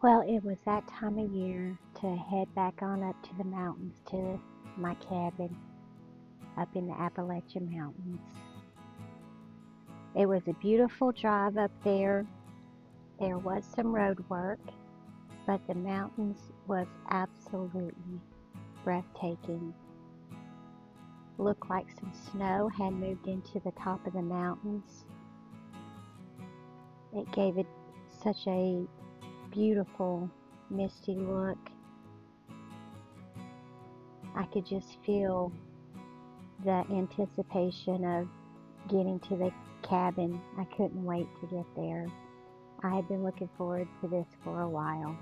Well, it was that time of year to head back on up to the mountains to my cabin up in the Appalachian Mountains. It was a beautiful drive up there. There was some road work, but the mountains was absolutely breathtaking. Looked like some snow had moved into the top of the mountains. It gave it such a beautiful, misty look. I could just feel the anticipation of getting to the cabin. I couldn't wait to get there. I had been looking forward to this for a while.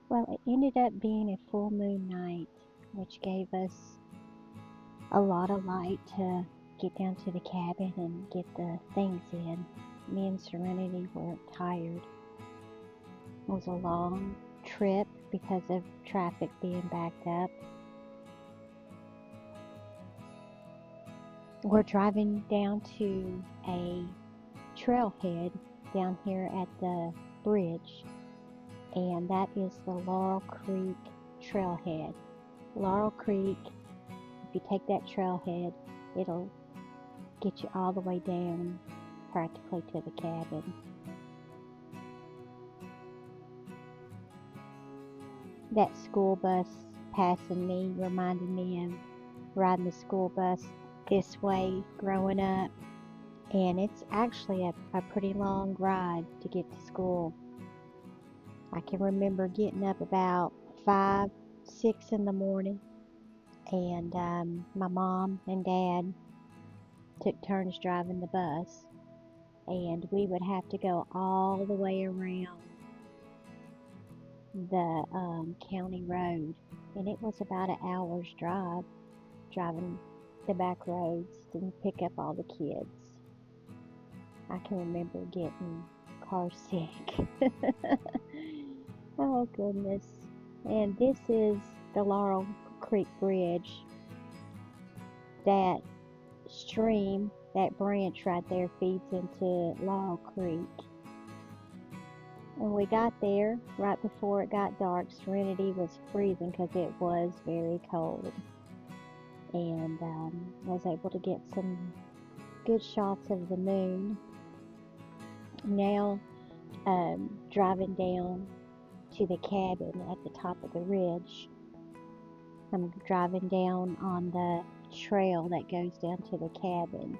Well, it ended up being a full moon night, which gave us a lot of light to get down to the cabin and get the things in. Me and Serenity weren't tired. It was a long trip because of traffic being backed up. We're driving down to a trailhead down here at the bridge, and that is the Laurel Creek trailhead. Laurel Creek, if you take that trailhead, it'll get you all the way down practically to the cabin. That school bus passing me reminded me of riding the school bus this way growing up, and it's actually a pretty long ride to get to school. I can remember getting up about 5, 6 in the morning, and my mom and dad took turns driving the bus, and we would have to go all the way around the county road, and it was about an hour's drive driving the back roads to pick up all the kids. I can remember getting car sick. Oh goodness. And this is the Laurel Creek Bridge. That stream, that branch right there feeds into Laurel Creek. When we got there, right before it got dark, Serenity was freezing because it was very cold. And was able to get some good shots of the moon. Now, driving down to the cabin at the top of the ridge. I'm driving down on the trail that goes down to the cabin.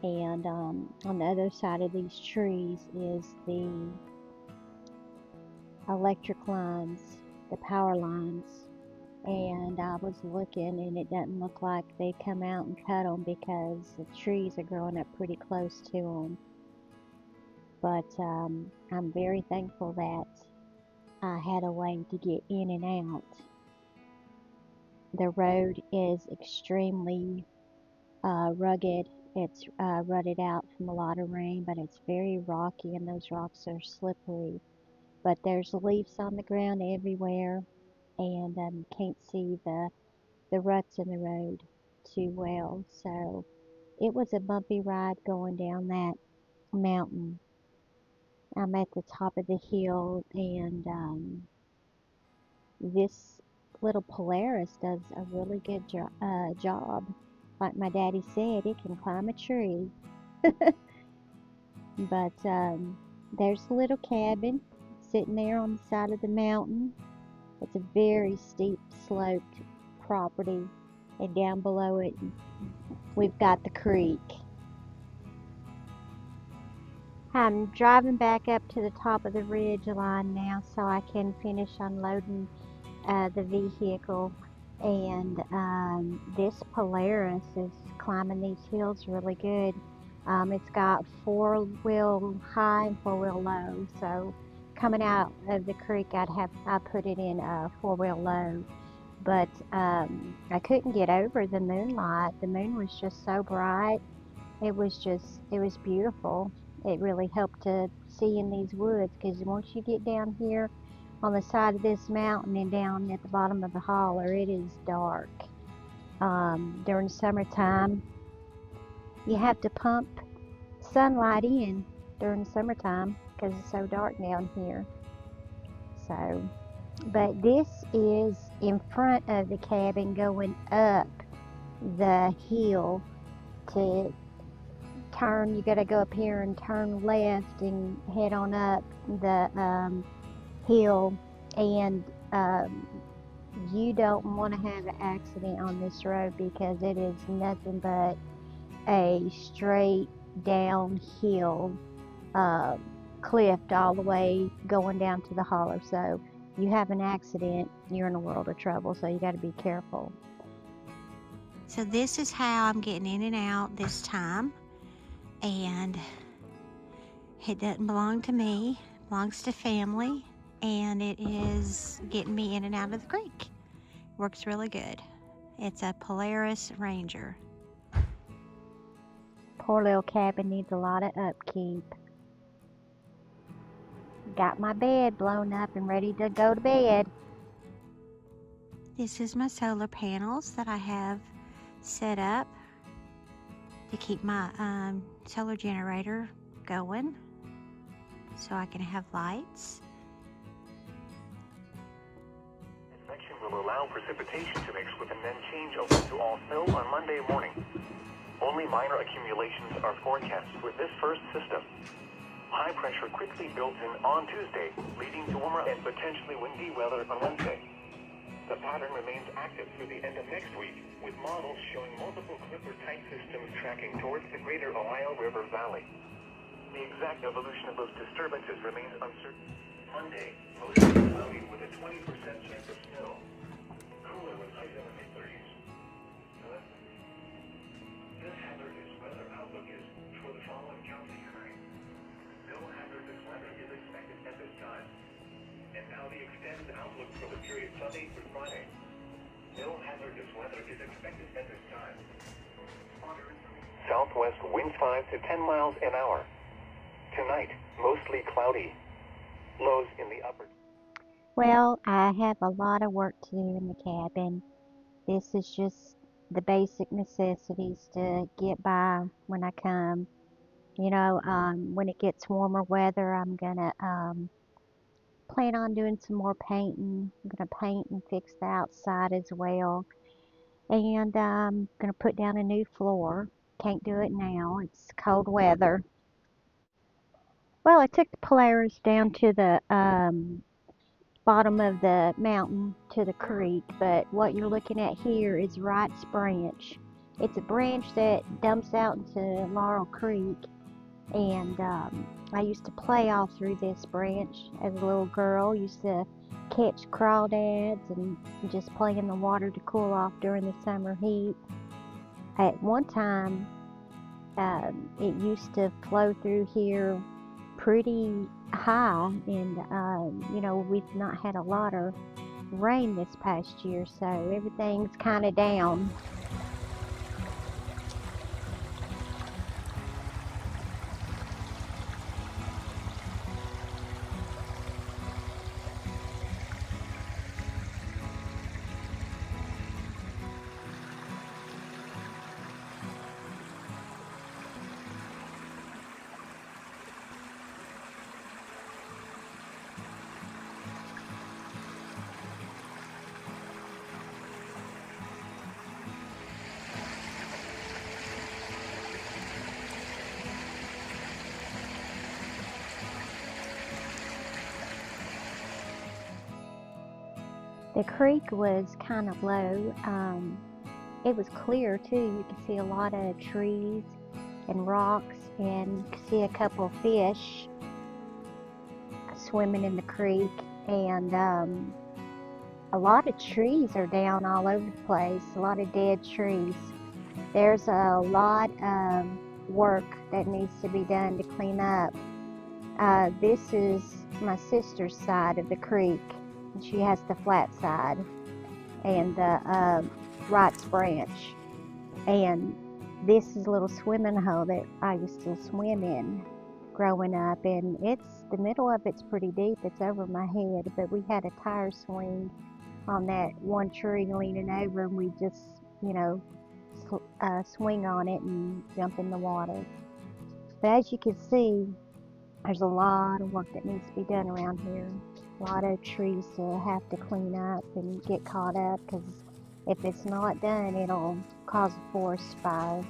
And on the other side of these trees is the electric lines, the power lines. And I was looking, and it doesn't look like they come out and cut them because the trees are growing up pretty close to them. But I'm very thankful that I had a way to get in and out. The road is extremely rugged. It's rutted out from a lot of rain, but it's very rocky, and those rocks are slippery. But there's leaves on the ground everywhere, and can't see the ruts in the road too well. So it was a bumpy ride going down that mountain. I'm at the top of the hill, and this little Polaris does a really good job. Like my daddy said, it can climb a tree. But there's a little cabin sitting there on the side of the mountain. It's a very steep sloped property, and down below it we've got the creek. I'm driving back up to the top of the ridge line now so I can finish unloading the vehicle. And this Polaris is climbing these hills really good. It's got 4-wheel high and 4-wheel low, so coming out of the creek I put it in 4-wheel low. But I couldn't get over the moonlight. The moon was just so bright. It was beautiful. It really helped to see in these woods, because once you get down here on the side of this mountain and down at the bottom of the holler, it is dark. During summertime, you have to pump sunlight in during the summertime because it's so dark down here. So, but this is in front of the cabin going up the hill to turn. You got to go up here and turn left and head on up the hill, and you don't want to have an accident on this road because it is nothing but a straight downhill cliff all the way going down to the hollow. So you have an accident, you're in a world of trouble, so you got to be careful. So this is how I'm getting in and out this time, and it doesn't belong to me, it belongs to family, and it is getting me in and out of the creek. Works really good. It's a Polaris Ranger. Poor little cabin needs a lot of upkeep. Got my bed blown up and ready to go to bed. This is my solar panels that I have set up to keep my solar generator going so I can have lights. This section will allow precipitation to mix with and then change over to all snow on Monday morning. Only minor accumulations are forecast with this first system. High pressure quickly builds in on Tuesday, leading to warmer and potentially windy weather on Wednesday. The pattern remains active through the end of next week, with models showing multiple Clipper-type systems tracking towards the greater Ohio River Valley. The exact evolution of those disturbances remains uncertain. Monday, mostly cloudy with a 20% chance of snow. Cooler with highs in the mid-30s. This hazardous weather outlook is for the following county tonight. No hazardous weather is expected at this time. And now the extended outlook for the period Sunday through Friday. No hazardous weather is expected at this time. Southwest winds 5 to 10 miles an hour. Tonight, mostly cloudy. Lows in the upper. Well, I have a lot of work to do in the cabin. This is just the basic necessities to get by when I come. You know, when it gets warmer weather, I'm gonna plan on doing some more painting. I'm gonna paint and fix the outside as well, and I'm gonna put down a new floor. Can't do it now, it's cold weather. Well, I took the Polaris down to the bottom of the mountain to the creek, but what you're looking at here is Wright's Branch. It's a branch that dumps out into Laurel Creek, and I used to play all through this branch as a little girl. Used to catch crawdads and just play in the water to cool off during the summer heat. At one time, it used to flow through here pretty high, and you know, we've not had a lot of rain this past year, so everything's kind of down. The creek was kind of low. It was clear too. You could see a lot of trees and rocks, and you could see a couple of fish swimming in the creek, and a lot of trees are down all over the place, a lot of dead trees. There's a lot of work that needs to be done to clean up. This is my sister's side of the creek. She has the flat side and the Wright's Branch, and this is a little swimming hole that I used to swim in growing up, and it's the middle of it's pretty deep. It's over my head, but we had a tire swing on that one tree leaning over, and we just, you know, swing on it and jump in the water. But as you can see, there's a lot of work that needs to be done around here. A lot of trees to have to clean up and get caught up, because if it's not done, it'll cause a forest fire.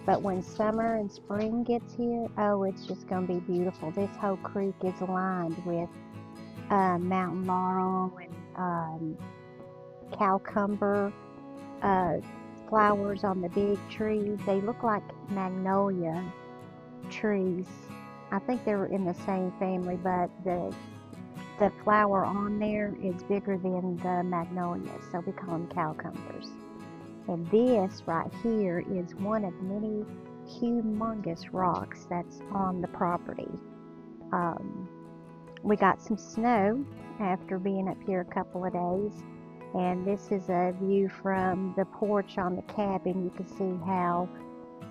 But when summer and spring gets here, oh, it's just going to be beautiful. This whole creek is lined with mountain laurel and cowcumber flowers on the big trees. They look like magnolia trees. I think they're in the same family, but the flower on there is bigger than the magnolias, so we call them cowcumbers. And this right here is one of many humongous rocks that's on the property. We got some snow after being up here a couple of days, and this is a view from the porch on the cabin. You can see how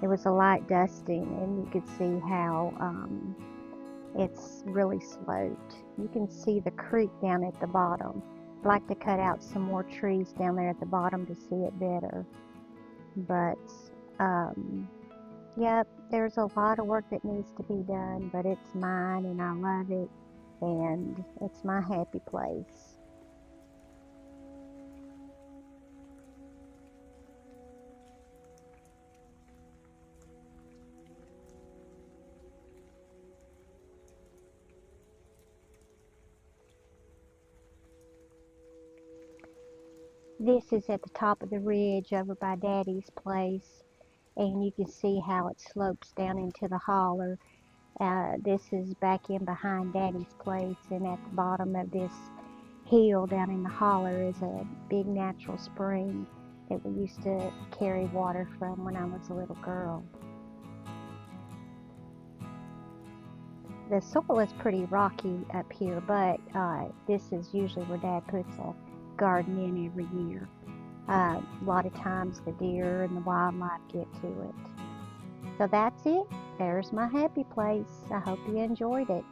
there was a light dusting, and you could see how it's really sloped. You can see the creek down at the bottom. I'd like to cut out some more trees down there at the bottom to see it better. But yep, there's a lot of work that needs to be done, but it's mine and I love it, and it's my happy place. This is at the top of the ridge over by Daddy's place, and you can see how it slopes down into the holler. This is back in behind Daddy's place, and at the bottom of this hill down in the holler is a big natural spring that we used to carry water from when I was a little girl. The soil is pretty rocky up here, but this is usually where Dad puts a garden in every year. A lot of times the deer and the wildlife get to it. So that's it. There's my happy place. I hope you enjoyed it.